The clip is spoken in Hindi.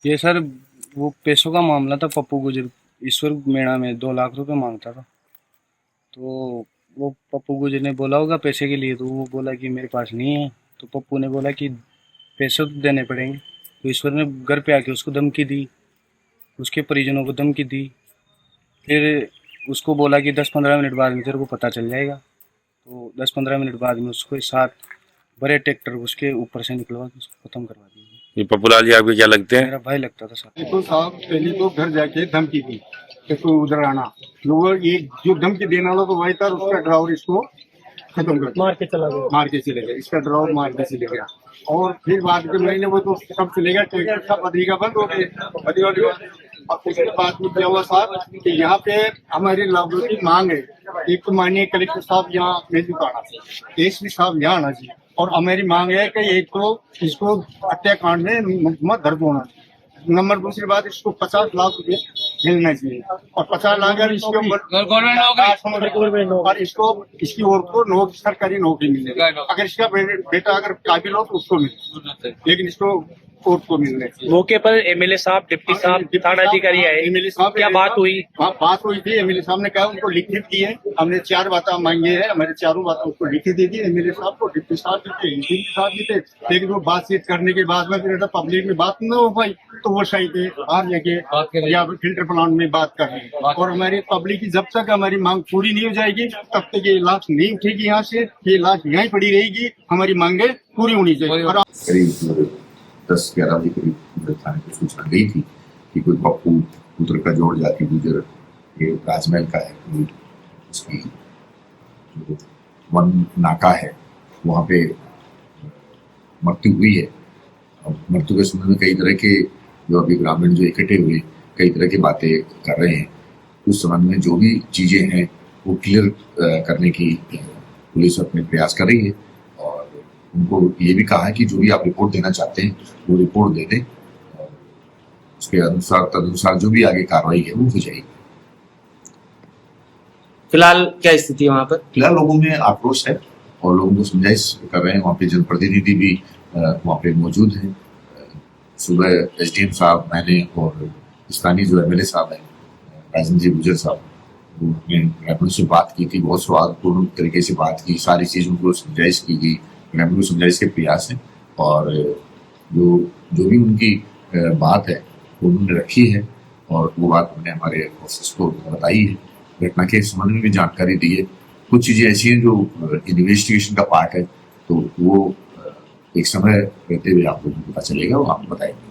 ये सर वो पैसों का मामला था। पप्पू गुजर ईश्वर मेड़ा में 2 लाख रुपए मांगता था। तो वो पप्पू गुजर ने बोला होगा पैसे के लिए, तो वो बोला कि मेरे पास नहीं है। तो पप्पू ने बोला कि पैसे तो देने पड़ेंगे। तो ईश्वर ने घर पे आके उसको धमकी दी, उसके परिजनों को धमकी दी। फिर उसको बोला कि 10-15 मिनट बाद में तेरे को पता चल जाएगा। तो 10-15 मिनट बाद में उसको साथ बड़े ट्रैक्टर उसके ऊपर से निकलवा के उसको खत्म करवा दिया। ये पप्पूलाल जी आपके क्या लगते हैं? मेरा भाई लगता था सर। तो साहब पहले तो घर जाके धमकी दी कि तू उधर आना। वो ये जो धमकी देने वाला तो वही था, उसका ड्राइवर इसको खत्म कर मार के चले गया। इसका ड्राइवर मार के चले गया। और फिर बाद के महीने वो तो सब चले गया, ट्रैक्टर सब अधिका बंद हो गए। और उसके बाद में क्या हुआ साहब कि यहाँ पे हमारे लोगों की मांग है, एक तो माननीय कलेक्टर साहब यहाँ मेजू आना चाहिए, एसपी साहब यहाँ आना चाहिए। और हमारी मांग है कि एक तो इसको हत्याकांड में मुकदमा दर्ज होना चाहिए। नंबर दूसरी बात, इसको 50 लाख रुपए मिलना चाहिए। और 50 लाख अगर इसके और इसको इसकी औरत को सरकारी नौकरी मिले। अगर इसका बेटा अगर काबिल हो तो उसको मिले, लेकिन इसको कोर्ट को मिलने चाहिए। मौके पर एमएलए साहब, डिप्टी साहब, थाना अधिकारी आए। एमएलए साहब क्या बात हुई? बात हुई थी। एमएलए साहब ने कहा उनको लिखित दी है, हमने 4 बातें मांगी है, हमारे चारों बातें उसको लिखित दे दी। एमएलए साहब को, डिप्टी साहब भी थे, एमपी साहब भी थे। लेकिन वो बातचीत करने के बाद में फिर पब्लिक में बात न हो पाई, तो वो सही थे बाहर जाके या फिल्टर प्लांट में बात कर रहे हैं। और हमारी पब्लिक की जब तक हमारी मांग पूरी नहीं हो जाएगी तब तक ये लाश नहीं उठेगी यहाँ से। ये लाश यहीं पड़ी रहेगी। हमारी मांगे पूरी होनी चाहिए। 10-11 बजे करीब थाने को सूचना गई थी कि कोई पप्पू पुत्र का जोड़ जाति गुजर ये राजमहल का है, कोई उसकी जो वन नाका है वहाँ पे मृत्यु हुई है। अब मृत्यु के संबंध में कई तरह के जो अभी ग्रामीण जो इकट्ठे हुए कई तरह की बातें कर रहे हैं। उस संबंध में जो भी चीजें हैं वो क्लियर करने की पुलिस अपने प्रयास कर रही है। उनको ये भी कहा है कि जो भी आप रिपोर्ट देना चाहते हैं वो रिपोर्ट दे दें, उसके अनुसार तदनुसार जो भी आगे कार्रवाई है वो हो जाएगी। फिलहाल क्या स्थिति है वहाँ पर? फिलहाल लोगों में आक्रोश है और लोगों को समझाइश कर रहे हैं। वहाँ पे जनप्रतिनिधि भी वहाँ पे मौजूद हैं। सुबह एसडीएम साहब, मैंने और स्थानीय जो एमएलए साहब हैं राजेंद्र जी गुजर साहब, उन्होंने से बात की थी। बहुत स्वादपूर्ण तरीके से बात की, सारी चीजों को समझाइश की गई, को समझाइश के प्रयास है। और जो भी उनकी बात है वो उन्होंने रखी है और वो बात उन्होंने हमारे ऑफिस को बताई है। घटना के संबंध में भी जानकारी दी है। कुछ चीजें ऐसी हैं जो इन्वेस्टिगेशन का पार्ट है, तो वो एक समय रहते हुए आप लोगों को पता चलेगा, वो आपको बताएंगे।